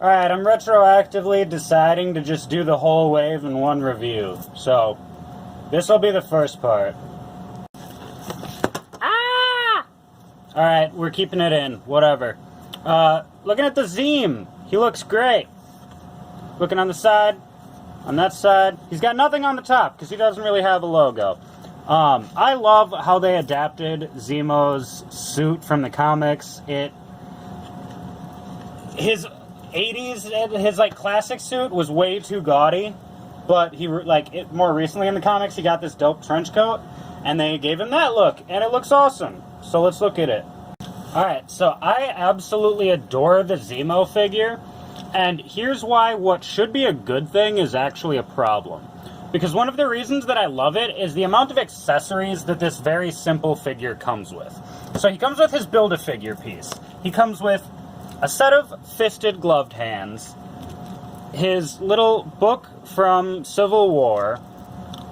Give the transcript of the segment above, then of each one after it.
Alright, I'm retroactively deciding to just do the whole wave in one review. So, this will be the first part. Ah! Alright, we're keeping it in. Whatever. Looking at the Zemo. He looks great. Looking on the side. On that side. He's got nothing on the top, because he doesn't really have a logo. I love how they adapted Zemo's suit from the comics. His 80s, his, like, classic suit was way too gaudy, but more recently in the comics, he got this dope trench coat, and they gave him that look, and it looks awesome. So let's look at it. Alright, so I absolutely adore the Zemo figure, and here's why what should be a good thing is actually a problem. Because one of the reasons that I love it is the amount of accessories that this very simple figure comes with. So he comes with his Build-A-Figure piece. He comes with a set of fisted gloved hands, his little book from Civil War,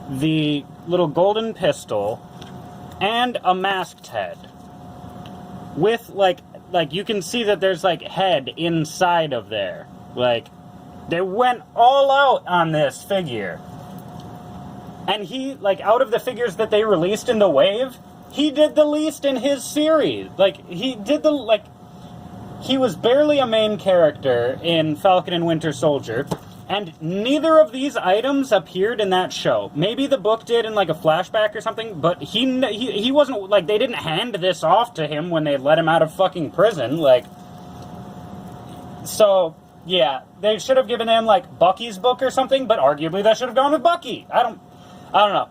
the little golden pistol, and a masked head. With, like you can see that there's, like, head inside of there. Like, they went all out on this figure. And he, like, out of the figures that they released in the wave, he did the least in his series. Like, he was barely a main character in Falcon and Winter Soldier, and neither of these items appeared in that show. Maybe the book did in, like, a flashback or something, but he wasn't, like, they didn't hand this off to him when they let him out of fucking prison, like. So, yeah, they should have given him, like, Bucky's book or something, but arguably that should have gone with Bucky. I don't know.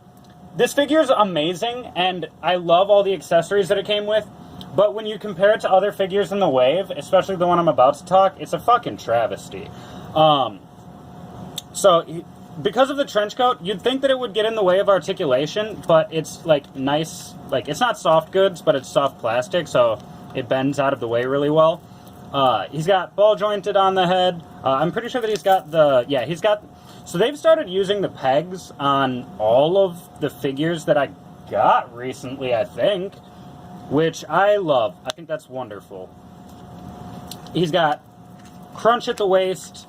This figure is amazing, and I love all the accessories that it came with, but when you compare it to other figures in the wave, especially the one I'm about to talk, it's a fucking travesty. So, because of the trench coat, you'd think that it would get in the way of articulation, but it's, like, nice, like, it's not soft goods, but it's soft plastic, so it bends out of the way really well. He's got ball jointed on the head. I'm pretty sure that so they've started using the pegs on all of the figures that I got recently, I think, which I love. I think that's wonderful. He's got crunch at the waist,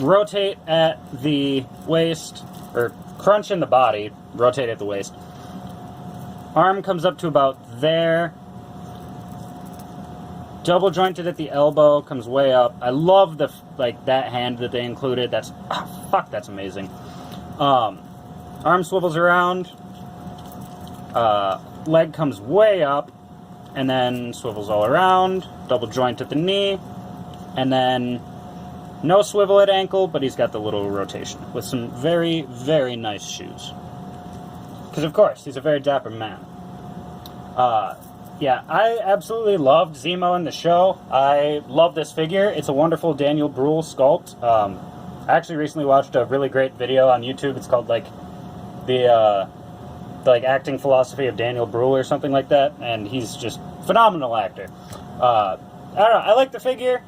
rotate at the waist, or crunch in the body, rotate at the waist. Arm comes up to about there. Double jointed at the elbow, comes way up. I love that hand that they included. That's amazing. Arm swivels around. Leg comes way up, and then swivels all around. Double joint at the knee, and then no swivel at ankle, but he's got the little rotation with some very, very nice shoes. Because of course, he's a very dapper man. Yeah, I absolutely loved Zemo in the show. I love this figure. It's a wonderful Daniel Bruhl sculpt. I actually recently watched a really great video on YouTube. It's called, like, the acting philosophy of Daniel Bruhl or something like that, and he's just a phenomenal actor. I don't know, I like the figure,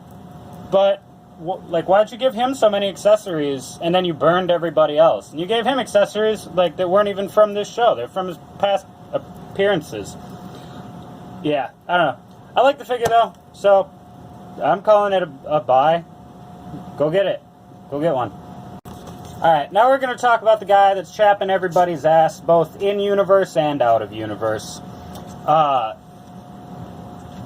but, why'd you give him so many accessories, and then you burned everybody else? And you gave him accessories, like, that weren't even from this show. They're from his past appearances. Yeah, I don't know. I like the figure, though, so I'm calling it a buy. Go get it. Go get one. Alright, now we're going to talk about the guy that's chapping everybody's ass, both in-universe and out-of-universe.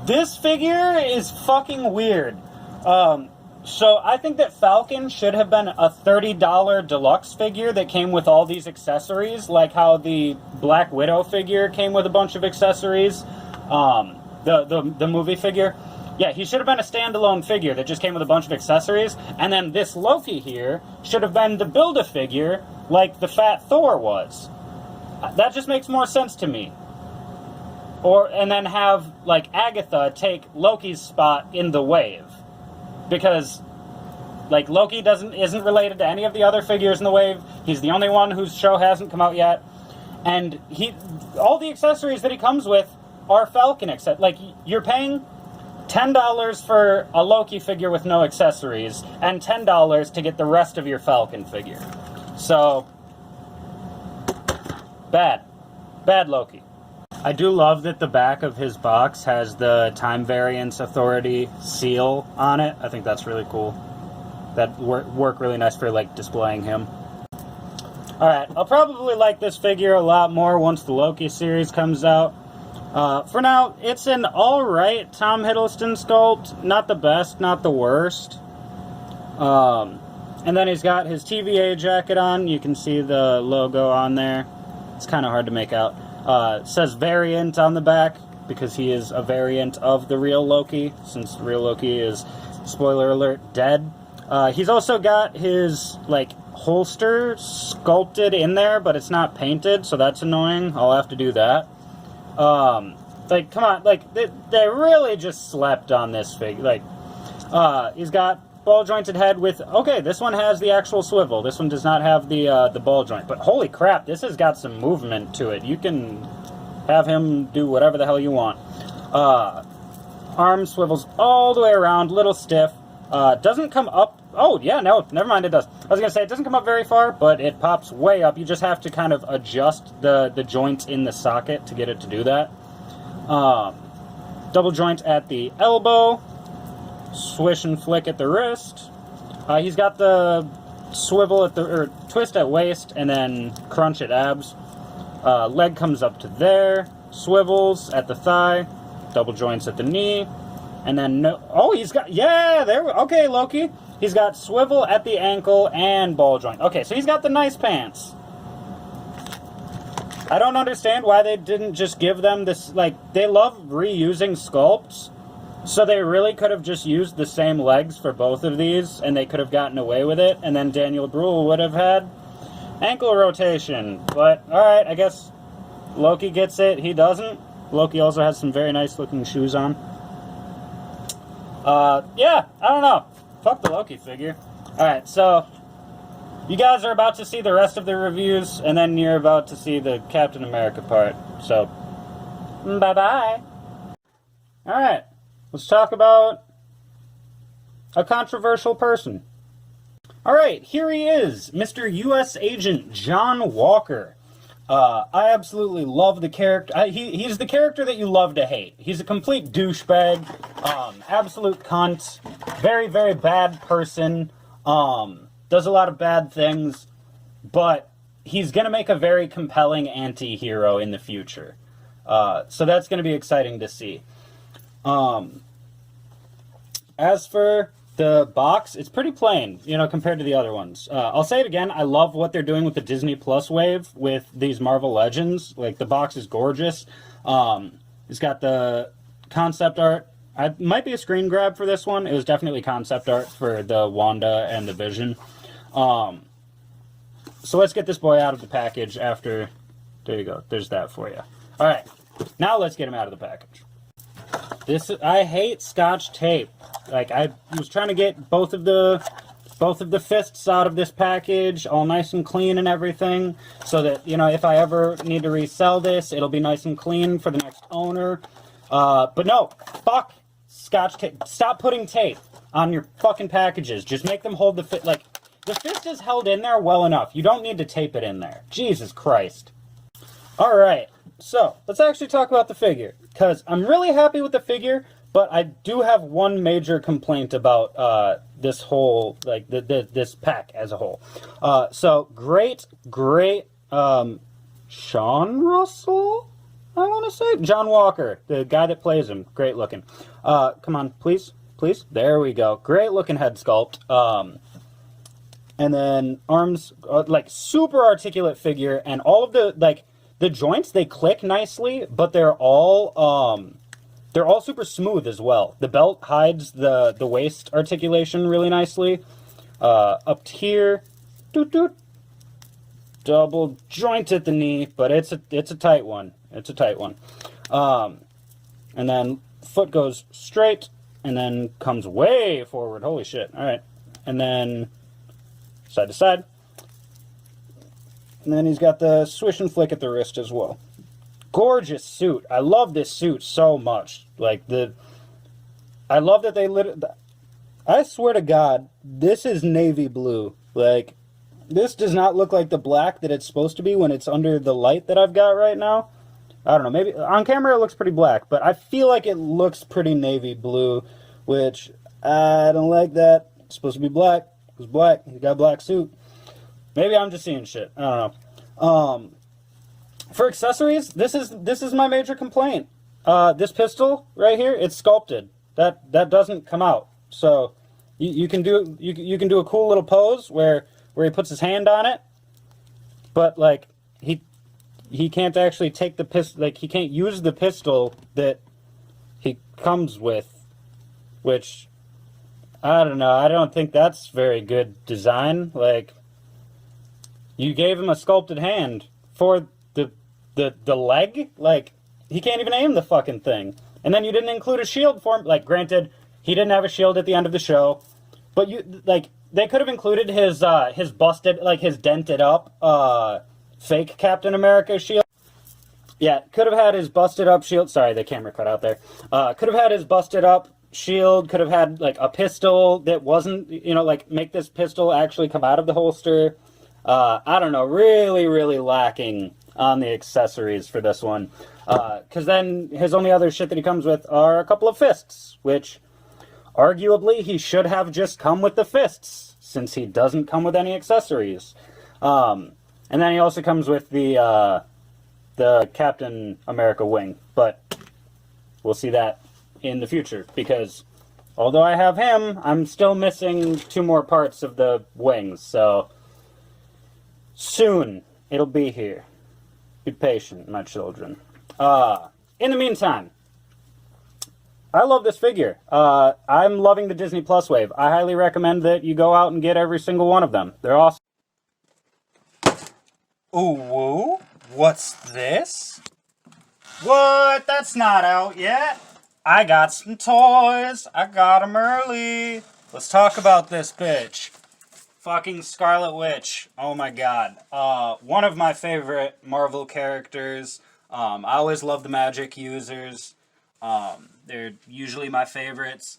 This figure is fucking weird. So I think that Falcon should have been a $30 deluxe figure that came with all these accessories, like how the Black Widow figure came with a bunch of accessories. The movie figure. Yeah, he should have been a standalone figure that just came with a bunch of accessories, and then this Loki here should have been the Build-A-Figure like the Fat Thor was. That just makes more sense to me. And then have, like, Agatha take Loki's spot in the wave. Because, like, Loki isn't related to any of the other figures in the wave. He's the only one whose show hasn't come out yet. And all the accessories that he comes with are Falcon accessories. Like, you're paying $10 for a Loki figure with no accessories, and $10 to get the rest of your Falcon figure. So, bad. Bad Loki. I do love that the back of his box has the Time Variance Authority seal on it. I think that's really cool. that work really nice for, like, displaying him. Alright, I'll probably like this figure a lot more once the Loki series comes out. For now, it's an alright Tom Hiddleston sculpt. Not the best, not the worst. And then he's got his TVA jacket on. You can see the logo on there. It's kind of hard to make out. It says variant on the back, because he is a variant of the real Loki, since the real Loki is, spoiler alert, dead. He's also got his, like, holster sculpted in there, but it's not painted, so that's annoying. I'll have to do that. Like, come on, like, they really just slept on this figure. Like, he's got ball-jointed head with, okay, this one has the actual swivel. This one does not have the ball joint. But holy crap, this has got some movement to it. You can have him do whatever the hell you want. Arm swivels all the way around, little stiff. Doesn't come up. Oh, yeah, no, never mind, it does. I was going to say, it doesn't come up very far, but it pops way up. You just have to kind of adjust the joints in the socket to get it to do that. Double joint at the elbow. Swish and flick at the wrist. He's got the swivel at the, or twist at waist, and then crunch at abs. Leg comes up to there. Swivels at the thigh. Double joints at the knee. And then, oh, he's got, yeah, there, okay, Loki. He's got swivel at the ankle and ball joint. Okay, so he's got the nice pants. I don't understand why they didn't just give them this, like, they love reusing sculpts. So they really could have just used the same legs for both of these, and they could have gotten away with it, and then Daniel Bruhl would have had ankle rotation. But, alright, I guess Loki gets it, he doesn't. Loki also has some very nice looking shoes on. Yeah, I don't know. Fuck the Loki figure. Alright, so you guys are about to see the rest of the reviews, and then you're about to see the Captain America part. So, bye-bye. Alright. Let's talk about a controversial person. Alright, here he is, Mr. U.S. Agent John Walker. I absolutely love the character. He's the character that you love to hate. He's a complete douchebag, absolute cunt, very, very bad person, does a lot of bad things, but he's going to make a very compelling anti-hero in the future. So that's going to be exciting to see. As for the box, it's pretty plain, you know, compared to the other ones. I'll say it again, I love what they're doing with the Disney Plus wave with these Marvel Legends. Like, the box is gorgeous. It's got the concept art. It might be a screen grab for this one. It was definitely concept art for the Wanda and the Vision. So let's get this boy out of the package after... There you go. There's that for you. Alright, now let's get him out of the package. I hate Scotch tape. Like, I was trying to get both of the fists out of this package, all nice and clean and everything, so that, you know, if I ever need to resell this, it'll be nice and clean for the next owner. But no, fuck Scotch tape. Stop putting tape on your fucking packages. Just make them hold the fist. Like, the fist is held in there well enough. You don't need to tape it in there. Jesus Christ. Alright, so let's actually talk about the figure, because I'm really happy with the figure, but I do have one major complaint about this whole, like, this pack as a whole. So, great, Sean Russell, I want to say? John Walker, the guy that plays him. Great looking. Come on, please. There we go. Great looking head sculpt. And then arms, like, super articulate figure, and all of the, like, the joints, they click nicely, but they're all super smooth as well. The belt hides the waist articulation really nicely. Up here, double joint at the knee, but it's a tight one. It's a tight one. And then foot goes straight, and then comes way forward. Holy shit! All right, and then side to side. And then he's got the swish and flick at the wrist as well. Gorgeous suit. I love this suit so much. Like, I love that they I swear to God, this is navy blue. Like, this does not look like the black that it's supposed to be when it's under the light that I've got right now. I don't know, maybe on camera it looks pretty black, but I feel like it looks pretty navy blue, which I don't like that. It's supposed to be black. It was black. He got a black suit. Maybe I'm just seeing shit. I don't know. For accessories, this is my major complaint. This pistol right here, it's sculpted. That doesn't come out. So you can do a cool little pose where he puts his hand on it, but like he can't actually take the pistol. Like he can't use the pistol that he comes with, which I don't know. I don't think that's very good design. Like you gave him a sculpted hand for the leg. Like he can't even aim the fucking thing. And then you didn't include a shield for him. Like, granted, he didn't have a shield at the end of the show, but they could have included his busted, like his dented up fake Captain America shield. Yeah, could have had his busted up shield. Sorry, the camera cut out there. Could have had his busted up shield. Could have had like a pistol that wasn't, like make this pistol actually come out of the holster. I don't know. Really, really lacking on the accessories for this one. Because then his only other shit that he comes with are a couple of fists, which arguably he should have just come with the fists, since he doesn't come with any accessories. And then he also comes with the Captain America wing, but we'll see that in the future, because although I have him, I'm still missing 2 more parts of the wings, so soon it'll be here. Be patient, my children. In the meantime, I love this figure. I'm loving the Disney Plus wave. I highly recommend that you go out and get every single one of them. They're awesome. Ooh, woo? What's this? What? That's not out yet. I got some toys. I got them early. Let's talk about this bitch. Fucking Scarlet Witch. Oh my god. One of my favorite Marvel characters. I always love the magic users. They're usually my favorites.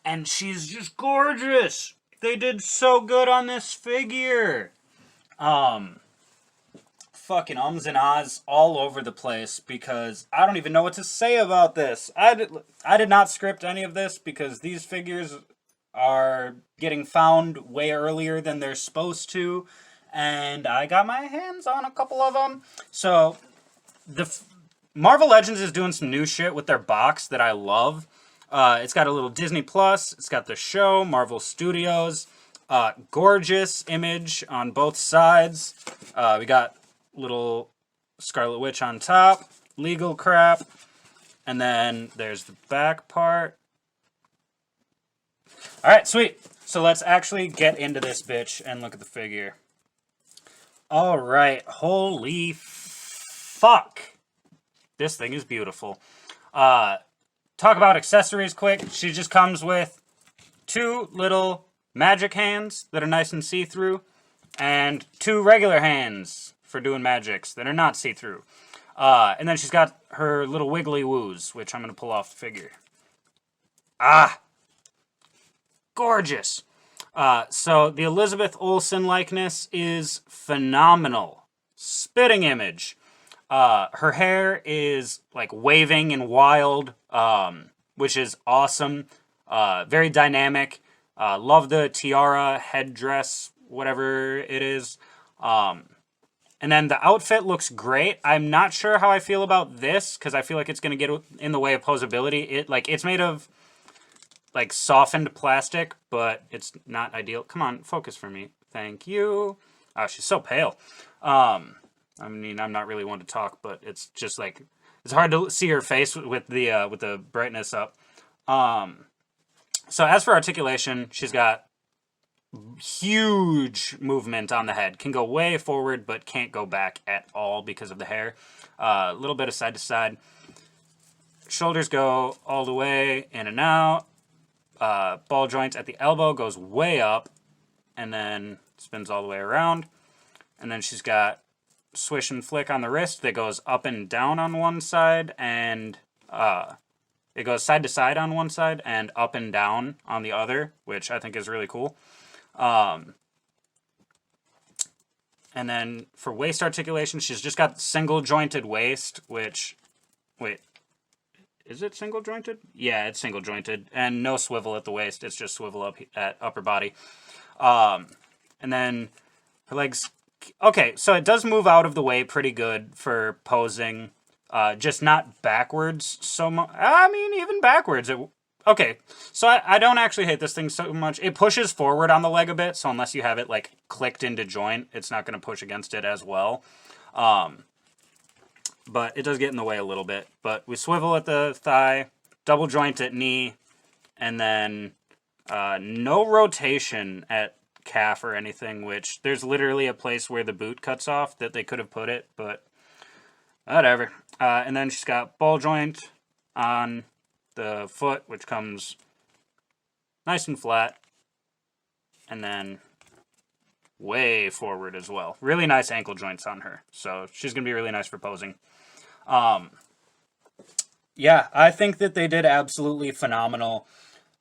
And she's just gorgeous. They did so good on this figure. Fucking ums and ahs all over the place, because I don't even know what to say about this. I did not script any of this, because these figures are getting found way earlier than they're supposed to, and I got my hands on a couple of them. So Marvel Legends is doing some new shit with their box that I love. It's got a little Disney Plus. It's got the show, Marvel Studios. Gorgeous image on both sides. We got little Scarlet Witch on top. Legal crap. And then there's the back part. Alright, sweet. So let's actually get into this bitch and look at the figure. Alright, holy fuck. This thing is beautiful. Talk about accessories quick. She just comes with 2 little magic hands that are nice and see-through, and 2 regular hands for doing magics that are not see-through. And then she's got her little wiggly woos, which I'm going to pull off the figure. Gorgeous. So the Elizabeth Olsen likeness is phenomenal. Spitting image. Her hair is like waving and wild, which is awesome. Very dynamic. Love the tiara, headdress, whatever it is. And then the outfit looks great. I'm not sure how I feel about this, because I feel like it's going to get in the way of posability. It's made of like softened plastic, but it's not ideal. Come on, focus for me. Thank you. Oh, she's so pale. I mean, I'm not really one to talk, but it's just like, it's hard to see her face with the brightness up. So as for articulation, she's got huge movement on the head. Can go way forward, but can't go back at all because of the hair. A little bit of side to side. Shoulders go all the way in and out. Ball joint at the elbow goes way up, and then spins all the way around. And then she's got swish and flick on the wrist that goes up and down on one side, and it goes side to side on one side and up and down on the other, which I think is really cool. And then for waist articulation, she's just got single jointed waist, which, wait, is it single jointed? Yeah, it's single jointed, and no swivel at the waist. It's just swivel up at upper body. And then her legs... Okay, so it does move out of the way pretty good for posing. Just not backwards so much. I mean, even backwards. Okay, so I don't actually hate this thing so much. It pushes forward on the leg a bit, so unless you have it, like, clicked into joint, it's not going to push against it as well. But it does get in the way a little bit. But we swivel at the thigh, double joint at knee, and then no rotation at calf or anything, which there's literally a place where the boot cuts off that they could have put it, but whatever. And then she's got ball joint on the foot, which comes nice and flat, and then way forward as well. Really nice ankle joints on her, so she's going to be really nice for posing. Yeah, I think that they did absolutely phenomenal.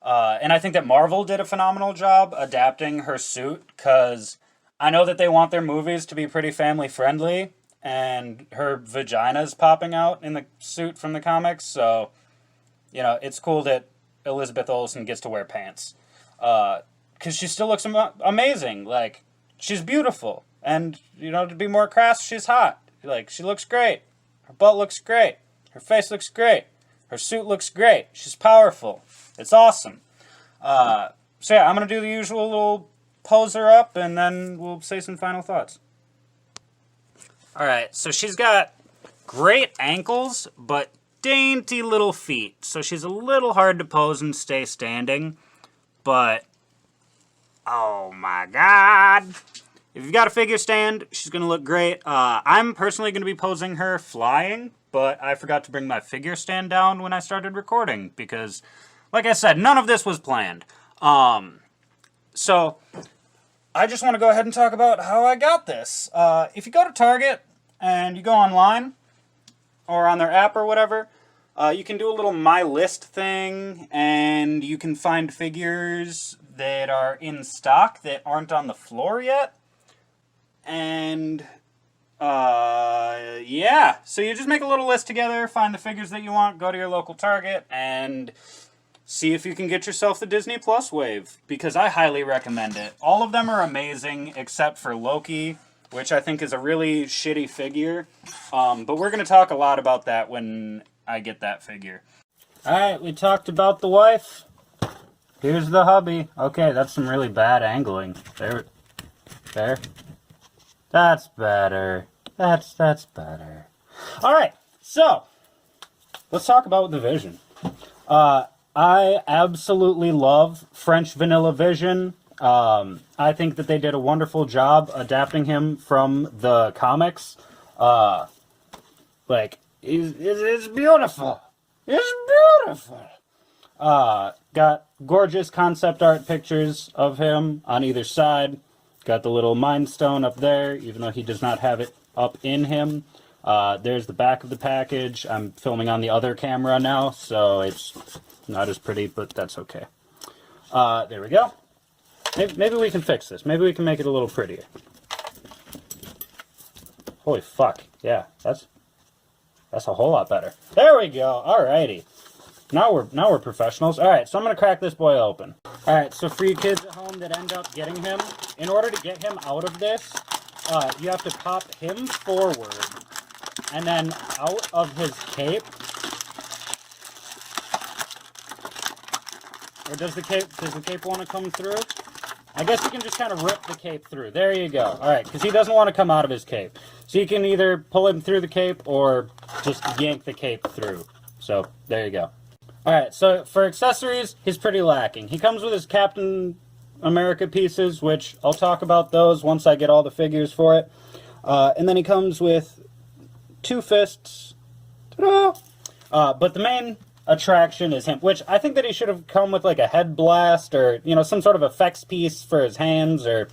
And I think that Marvel did a phenomenal job adapting her suit, because I know that they want their movies to be pretty family-friendly, and her vagina's popping out in the suit from the comics, so, you know, it's cool that Elizabeth Olsen gets to wear pants. Because she still looks amazing. Like, she's beautiful. And, you know, to be more crass, she's hot. Like, she looks great. Her butt looks great. Her face looks great. Her suit looks great. She's powerful. It's awesome. So yeah, I'm going to do the usual little pose her up, and then we'll say some final thoughts. Alright, so she's got great ankles, but dainty little feet. So she's a little hard to pose and stay standing, but oh my god. If you've got a figure stand, she's going to look great. I'm personally going to be posing her flying, but I forgot to bring my figure stand down when I started recording, because, like I said, none of this was planned. So, I just want to go ahead and talk about how I got this. If you go to Target, and you go online, or on their app or whatever, you can do a little My List thing, and you can find figures that are in stock that aren't on the floor yet. And, yeah. So you just make a little list together, find the figures that you want, go to your local Target, and see if you can get yourself the Disney Plus wave, because I highly recommend it. All of them are amazing, except for Loki, which I think is a really shitty figure. But we're going to talk a lot about that when I get that figure. Alright, we talked about the wife. Here's the hubby. Okay, that's some really bad angling. There. That's better. That's better. Alright, so, let's talk about the Vision. I absolutely love French Vanilla Vision. I think that they did a wonderful job adapting him from the comics. Like, it's beautiful. It's beautiful. Got gorgeous concept art pictures of him on either side. Got the little Mind Stone up there, even though he does not have it up in him. There's the back of the package. I'm filming on the other camera now, so it's not as pretty, but that's okay. There we go. Maybe we can fix this. Maybe we can make it a little prettier. Holy fuck. Yeah, that's a whole lot better. There we go. Alrighty. Now we're professionals. Alright, so I'm going to crack this boy open. Alright, so for you kids at home that end up getting him, in order to get him out of this, you have to pop him forward, and then out of his cape. Or does the cape want to come through? I guess you can just kind of rip the cape through. There you go. Alright, because he doesn't want to come out of his cape. So you can either pull him through the cape or just yank the cape through. So, there you go. Alright, so for accessories, he's pretty lacking. He comes with his Captain America pieces, which I'll talk about those once I get all the figures for it. And then he comes with 2 fists. Ta-da! But the main attraction is him, which I think that he should have come with like a head blast or, you know, some sort of effects piece for his hands, or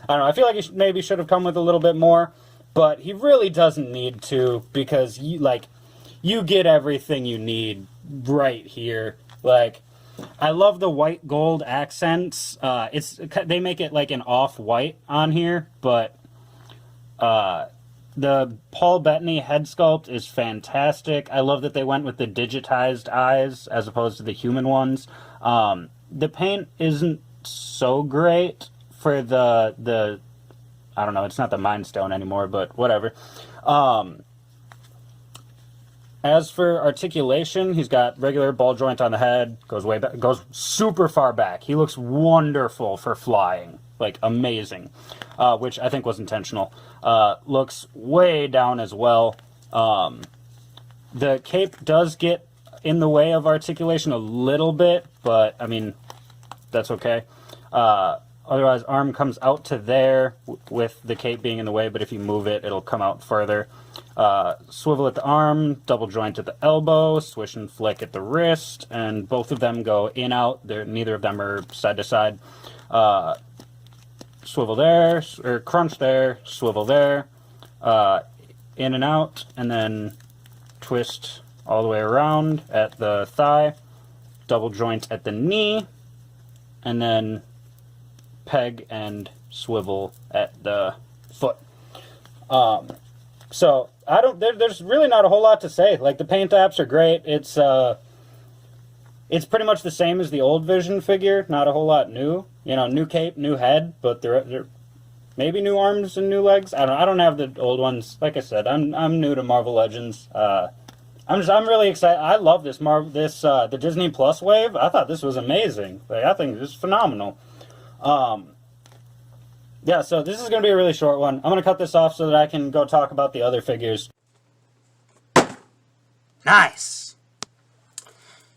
I don't know. I feel like he maybe should have come with a little bit more, but he really doesn't need to, because you get everything you need right here. Like, I love the white gold accents. They make it like an off-white on here, but the Paul Bettany head sculpt is fantastic. I love that they went with the digitized eyes as opposed to the human ones. The paint isn't so great for the I don't know, it's not the Mind Stone anymore, but whatever. As for articulation, he's got regular ball joint on the head, goes way back, goes super far back. He looks wonderful for flying, like amazing, which I think was intentional. Looks way down as well. The cape does get in the way of articulation a little bit, but I mean, that's okay. Otherwise, arm comes out to there with the cape being in the way, but if you move it, it'll come out further. Swivel at the arm, double joint at the elbow, swish and flick at the wrist, and both of them go in, out. Neither of them are side to side. Swivel there, or crunch there, swivel there, in and out, and then twist all the way around at the thigh, double joint at the knee, and then peg and swivel at the foot. So there's really not a whole lot to say. Like, the paint apps are great. It's pretty much the same as the old Vision figure. Not a whole lot new. You know, new cape, new head, but they're maybe new arms and new legs. I don't have the old ones. Like I said, I'm new to Marvel Legends. I'm really excited. I love this the Disney Plus wave. I thought this was amazing. Like, I think this is phenomenal. Yeah, so this is going to be a really short one. I'm going to cut this off so that I can go talk about the other figures. Nice!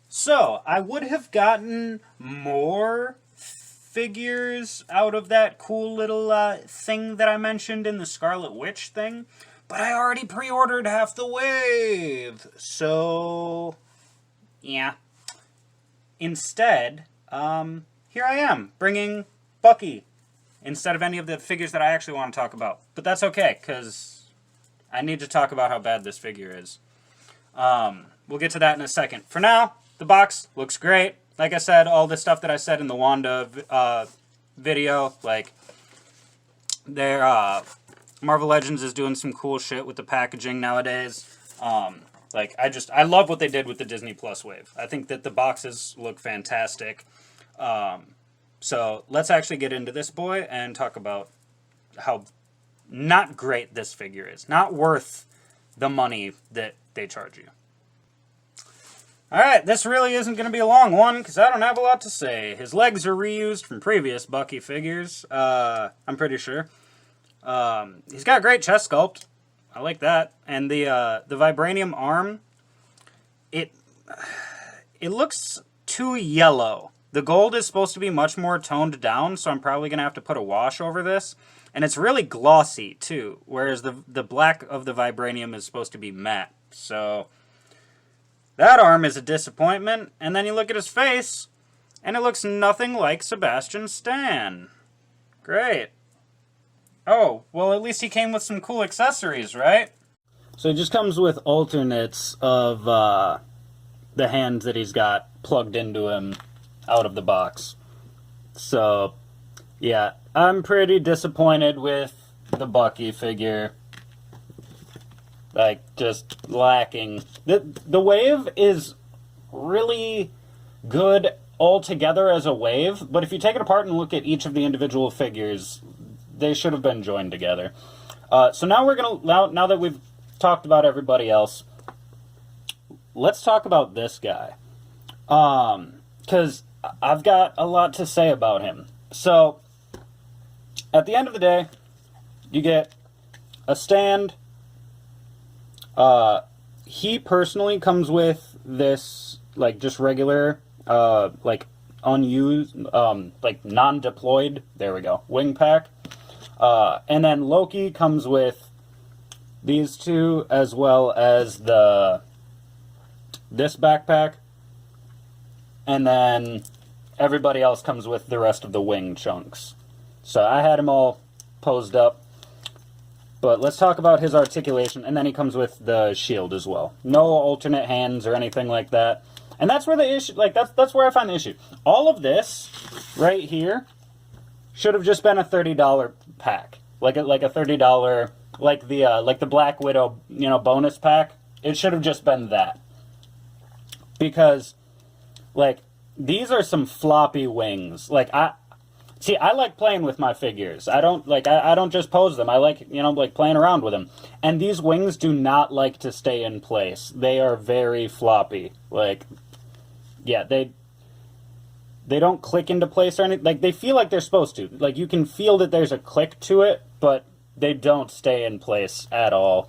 So, I would have gotten more figures out of that cool little thing that I mentioned in the Scarlet Witch thing, but I already pre-ordered half the wave. So, yeah. Instead, here I am, bringing Bucky instead of any of the figures that I actually want to talk about. But that's okay, because I need to talk about how bad this figure is. We'll get to that in a second. For now, the box looks great. Like I said, all the stuff that I said in the Wanda video, like, Marvel Legends is doing some cool shit with the packaging nowadays. Like, I love what they did with the Disney Plus wave. I think that the boxes look fantastic. So let's actually get into this boy and talk about how not great this figure is. Not worth the money that they charge you. Alright, this really isn't going to be a long one, because I don't have a lot to say. His legs are reused from previous Bucky figures, I'm pretty sure. He's got great chest sculpt. I like that. And the vibranium arm, it looks too yellow. The gold is supposed to be much more toned down, so I'm probably going to have to put a wash over this. And it's really glossy, too, whereas the black of the vibranium is supposed to be matte. So that arm is a disappointment. And then you look at his face, and it looks nothing like Sebastian Stan. Great. Oh, well, at least he came with some cool accessories, right? So he just comes with alternates of the hands that he's got plugged into him out of the box. So, yeah, I'm pretty disappointed with the Bucky figure. Like, just lacking. The wave is really good altogether as a wave, but if you take it apart and look at each of the individual figures, they should have been joined together. So now we're gonna, now that we've talked about everybody else, let's talk about this guy. Because I've got a lot to say about him. So, at the end of the day, you get a stand. He personally comes with this, like, just regular, like, unused, like, non-deployed, there we go, wing pack. And then Loki comes with these two, as well as this backpack. And then everybody else comes with the rest of the wing chunks. So I had him all posed up. But let's talk about his articulation, and then he comes with the shield as well. No alternate hands or anything like that. And that's where the issue, like, that's where I find the issue. All of this right here should have just been a $30 pack. Like a $30, like the Black Widow, you know, bonus pack. It should have just been that. Because, like, these are some floppy wings. Like, See, I like playing with my figures. I don't I don't just pose them. I like, like playing around with them. And these wings do not like to stay in place. They are very floppy. Like, yeah, they don't click into place or anything. Like, they feel like they're supposed to. Like, you can feel that there's a click to it, but they don't stay in place at all.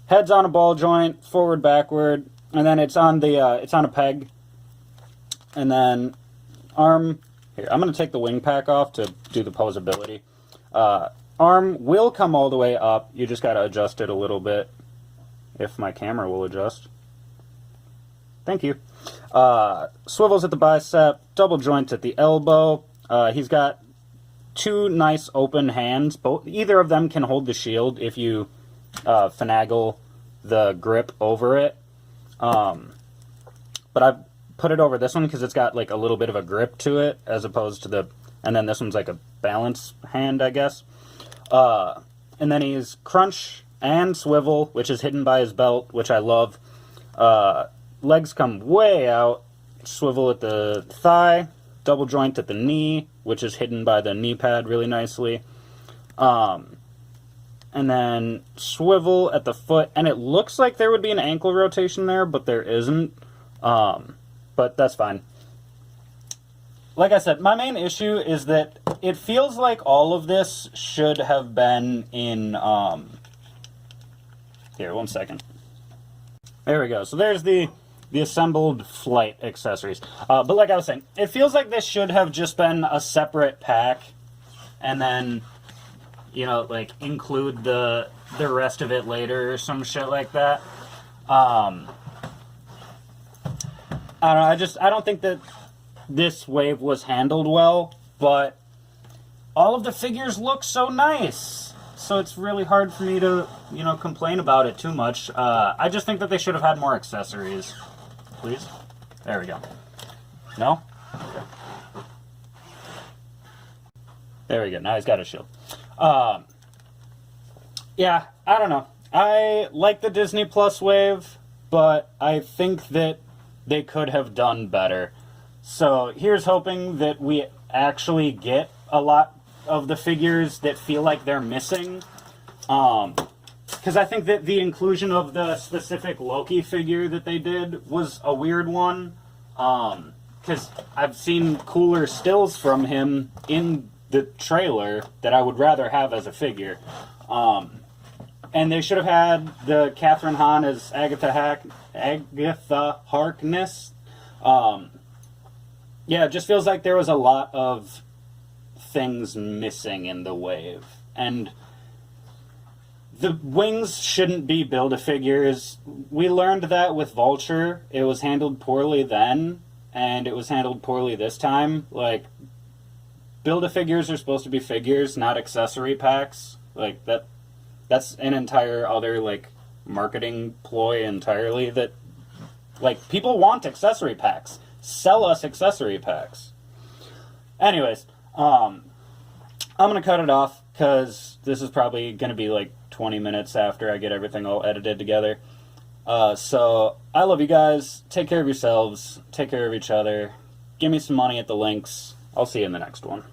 Head's on a ball joint, forward, backward, and then it's on a peg. And then arm. Here, I'm going to take the wing pack off to do the posability. Arm will come all the way up. You just got to adjust it a little bit. If my camera will adjust. Thank you. Swivels at the bicep, double joint at the elbow. He's got two nice open hands. Either of them can hold the shield if you finagle the grip over it. But I've put it over this one because it's got like a little bit of a grip to it as opposed to and then this one's like a balance hand, I guess. And then he's crunch and swivel, which is hidden by his belt, which I love. Legs come way out, swivel at the thigh, double joint at the knee, which is hidden by the knee pad really nicely. And then swivel at the foot, and it looks like there would be an ankle rotation there, but there isn't. But that's fine. Like I said, my main issue is that it feels like all of this should have been in, here, 1 second. There we go. So there's the assembled flight accessories. But like I was saying, it feels like this should have just been a separate pack, and then, like, include the rest of it later or some shit like that. I don't know, I don't think that this wave was handled well, but all of the figures look so nice. So it's really hard for me to, complain about it too much. I just think that they should have had more accessories. Please? There we go. No? Okay. There we go. Now he's got a shield. Yeah, I don't know. I like the Disney Plus wave, but I think that they could have done better. So here's hoping that we actually get a lot of the figures that feel like they're missing. Because I think that the inclusion of the specific Loki figure that they did was a weird one. Because I've seen cooler stills from him in the trailer that I would rather have as a figure. And they should have had the Catherine Hahn as Agatha Harkness. Yeah, it just feels like there was a lot of things missing in the wave. And the wings shouldn't be Build-A-Figures. We learned that with Vulture. It was handled poorly then, and it was handled poorly this time. Like, Build-A-Figures are supposed to be figures, not accessory packs. Like, that's an entire other, like, marketing ploy entirely that, like, people want accessory packs. Sell us accessory packs. Anyways, I'm going to cut it off because this is probably going to be like 20 minutes after I get everything all edited together. So, I love you guys. Take care of yourselves. Take care of each other. Give me some money at the links. I'll see you in the next one.